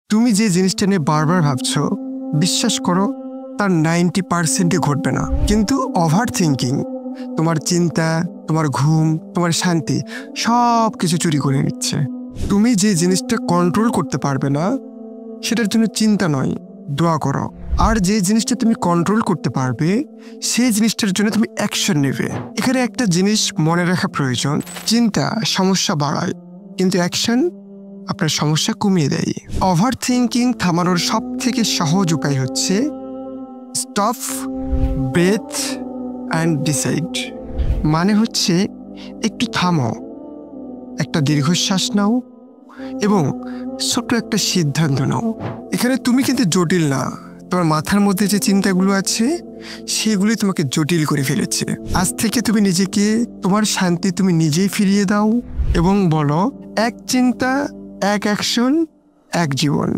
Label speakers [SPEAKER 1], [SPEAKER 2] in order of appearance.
[SPEAKER 1] তুমি যে জিনিসটা নিয়ে বারবার ভাবছো, বিশ্বাস করো তার 90% ঘটবে না। কিন্তু ওভার থিঙ্কিং তোমার চিন্তা, তোমার ঘুম, তোমার শান্তি সব কিছু চুরি করে নিচ্ছে। তুমি যে জিনিসটা কন্ট্রোল করতে পারবে না সেটার জন্য চিন্তা নয়, দোয়া করো। আর যে জিনিসটা তুমি কন্ট্রোল করতে পারবে সেই জিনিসটার জন্য তুমি অ্যাকশন নেবে। এখানে একটা জিনিস মনে রাখা প্রয়োজন, চিন্তা সমস্যা বাড়ায় কিন্তু অ্যাকশন আপনার সমস্যা কমিয়ে দেয়। ওভার থিঙ্কিং থামানোর সব থেকে সহজ উপায় হচ্ছে স্টপ, ব্রেথ অ্যান্ড ডিসাইড। মানে হচ্ছে একটু থামো, একটা দীর্ঘশ্বাস নাও এবং ছোট্ট একটা সিদ্ধান্ত নাও। এখানে তুমি কিন্তু জটিল না, তোমার মাথার মধ্যে যে চিন্তাগুলো আছে সেগুলি তোমাকে জটিল করে ফেলেছে। আজ থেকে তুমি নিজেকে, তোমার শান্তি তুমি নিজেই ফিরিয়ে দাও এবং বলো, এক চিন্তা, এক অ্যাকশন, এক জীবন।